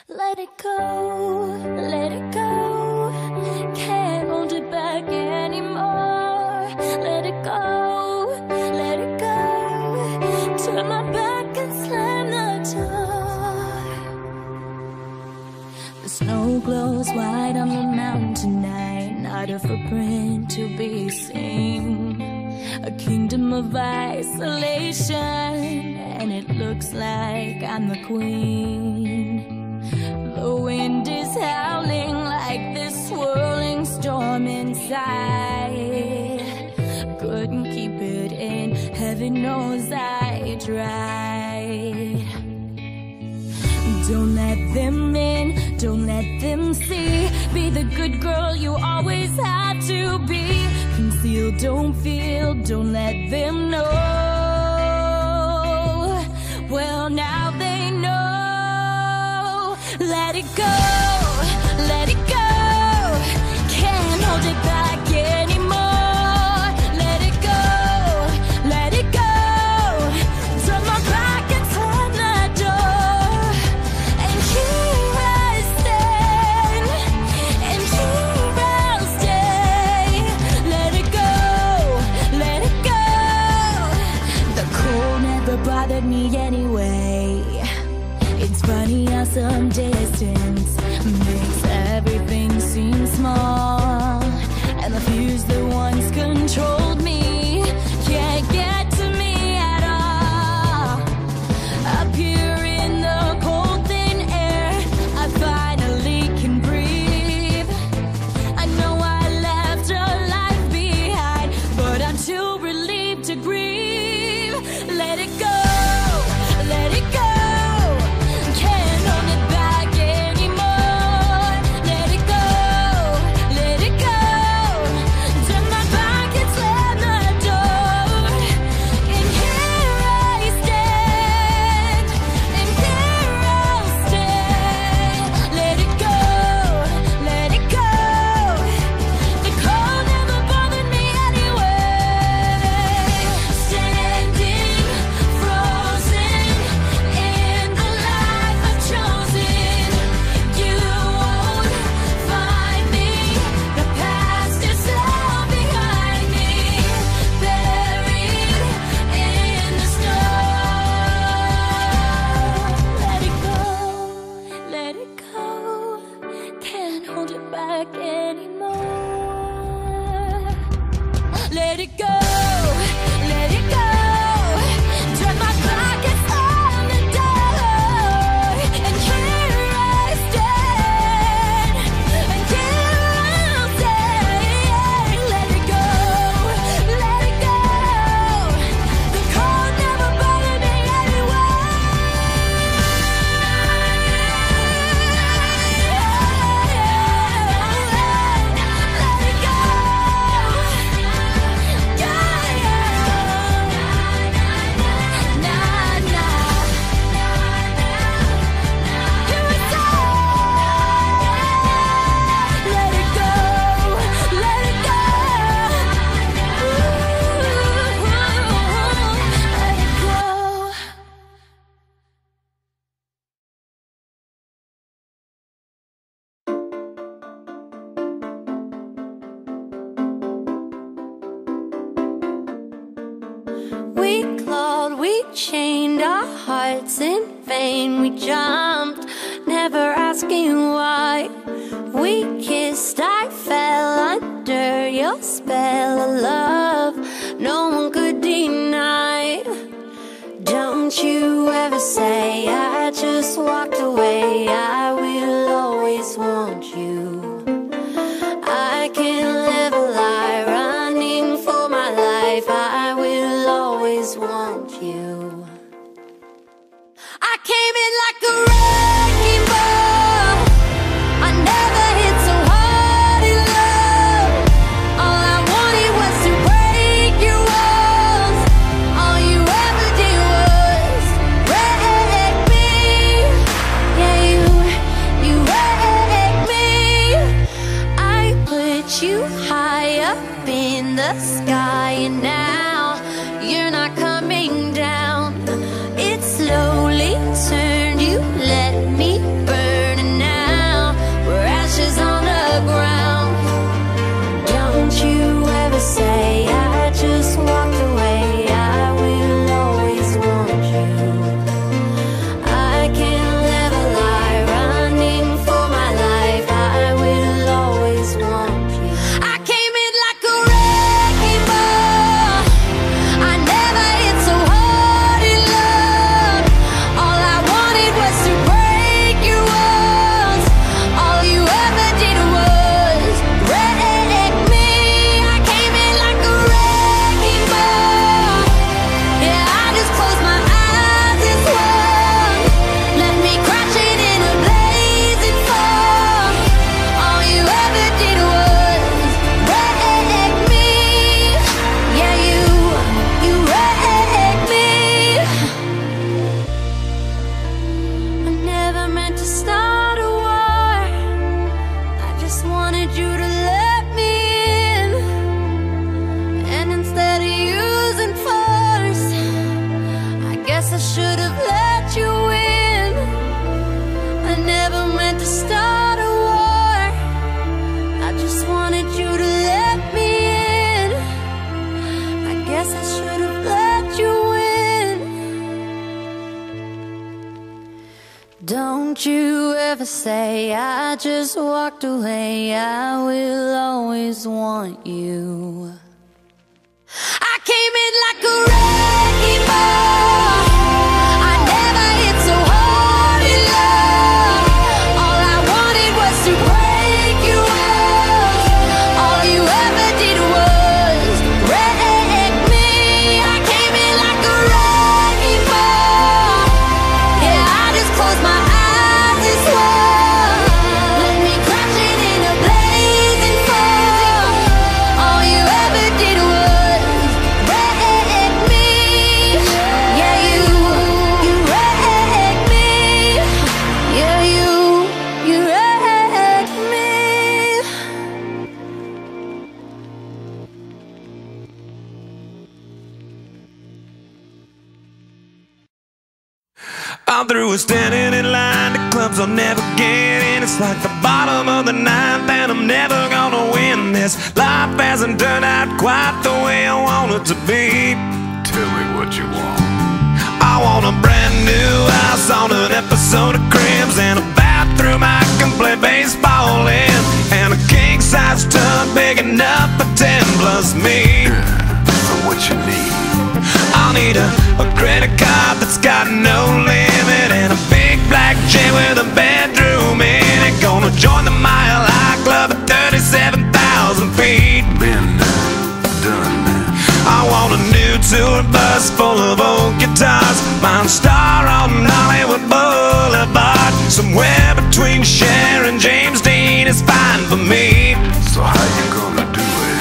Let it go, let it go. Can't hold it back anymore. Let it go, let it go. Turn my back and slam the door. The snow glows white on the mountain tonight, not a footprint to be seen. A kingdom of isolation, and it looks like I'm the queen. The wind is howling like this swirling storm inside. Couldn't keep it in, heaven knows I tried. Don't let them in, don't let them see. Be the good girl you always had to be. Conceal, don't feel, don't let them know. Well, now they know. Let it go, let it go. Can't hold it back anymore. Let it go, let it go. Turn my back and slam the door. And here I stand, and here I'll stay. Let it go, let it go. The cold never bothered me anyway. It's funny how some distance makes everything seem small, and the fears that once controlled me can't get to me at all. Up here in the cold thin air, I finally can breathe. I know I left a life behind, but I'm too relieved to grieve. Let it go, let it go. Let it go, let it go. Turn my back and slam the door. And here I stand, and here I'll stay. Let it go, let it go. The cold never bothered me anyway. Let it go. We clawed, we chained our hearts in vain. We jumped, never asking why. We kissed, I fell under your spell of love no one could deny. Don't you ever say I just walked away. I will always want you. I can't live a lie running for my life. I will always want you. I came in like a wrecking ball. I never hit so hard in love. All I wanted was to break your walls. All you ever did was wreck me. Yeah, you wrecked me. I put you high up in the sky, and now you're not coming down. It slowly turned, you let me burn. you ever say I just walked away. I will always want you. I came in like a wrecking ball. I never hit so hard in love. All I wanted was to break you off. All you ever did was wreck me. I came in like a wrecking ball. Yeah, I just closed my eyes and swore. Let me crashing in a blazing fall. All you ever did was wreck me. Yeah, you wrecked me. Yeah, you wrecked me. I'm through with standing in line to clubs I'll never get in. It's like the bottom of the ninth and I'm never gonna win this. Life hasn't turned out quite the way I want it to be. Tell me what you want. I want a brand new house on an episode of Cribs, and a bathroom I can play baseball in, and a king-size tub big enough for 10 plus me. So what you need? I'll need a credit card that's got no limit, and a big black jet with a bedroom in it. Gonna join the Mile High Club at 37,000 feet. Been done. I want a new tour bus full of old guitars, mine star on Hollywood Boulevard. Somewhere between Cher and James Dean is fine for me. So how you gonna do it?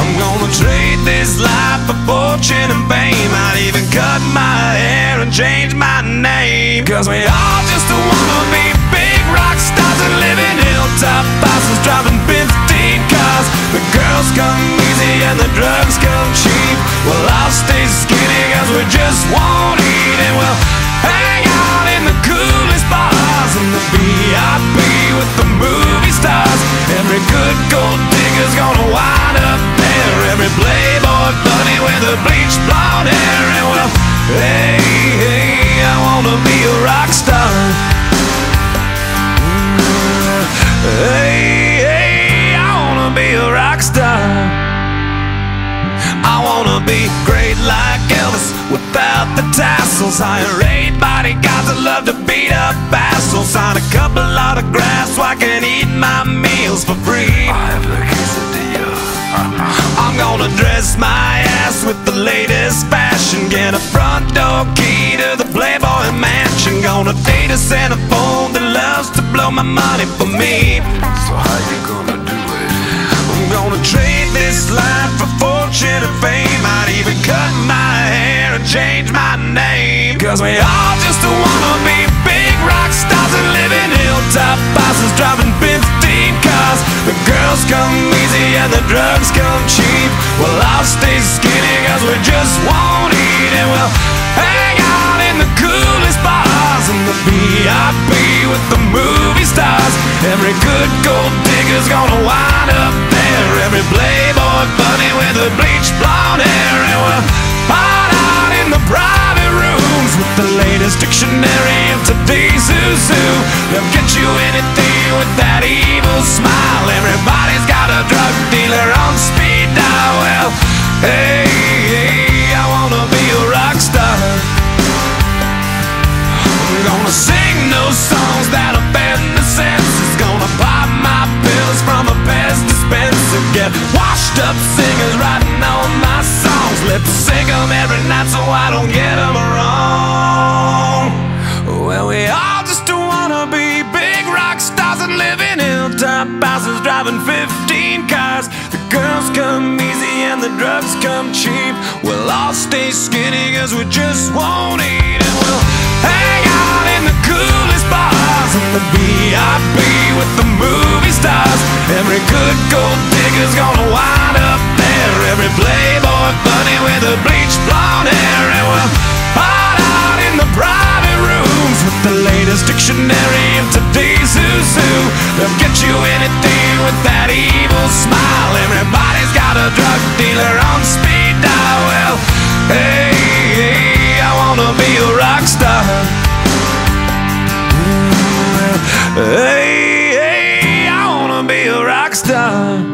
I'm gonna trade this life for fortune and fame. I'd even cut my hair and change my name. Cause we all just wanna be big rock stars and live in hilltop houses, driving 15 cars. The girls come easy and the drugs come cheap. Well, I'll stay skinny cause we just won't eat, and we'll hang out in the coolest bars in the VIP with the movie stars. Every good gold digger's gonna wind up there. Every playboy bunny with the bleached blonde hair. And well, hey, hey, I wanna be a rock star. Hey, hey, I wanna be a rock star. I wanna be great like Elvis without the tassels. Hire 8 bodyguards that love to beat up assholes. Sign a couple autographs so I can eat my meals for free. I have the quesadilla. I'm gonna dress my ass with the latest fashion, get a front door key to the Playboy Mansion. Gonna date a centerfold that loves to blow my money for me. So how you gonna do it? I'm gonna trade this life for fortune and fame. I'd even cut my hair and change my name. Cause we all just wanna be big rock stars and live in hilltop houses, driving 15 cars. The girls come easy and the drugs come cheap. Well, I'll stay skinny cause we just won't eat, and we'll hang out in the coolest bars in the VIP with the movie stars. Every good gold digger's gonna wind up there. Every playboy bunny with the bleached blonde hair. And we'll hide out in the private rooms with the latest dictionary of today's who's who. They'll get you anything with that evil smile. Everybody's got a drug dealer on speed dial. Well, hey, hey, I wanna be a rock star. I'm gonna sing those songs that offend the senses. Gonna pop my pills from a Pez dispenser. Get washed up singers writing all my songs. Lip sync them every night so I don't get them wrong. Well, we all just wanna be big rock stars and live in hilltop houses, driving 15 cars. The girls come easy and the drugs come cheap. We'll all stay skinny cause we just won't eat, and we'll hang out in the coolest bars in the VIP with the movie stars. Every good gold digger's gonna wind up there. Every playboy bunny with the bleached blonde hair. And we'll hide out in the private rooms with the latest dictionary of today's who's who. They'll get you anything with that evil smile. Everybody's got a drug dealer on speed dial. Well, hey, hey, I wanna be a rock star. star.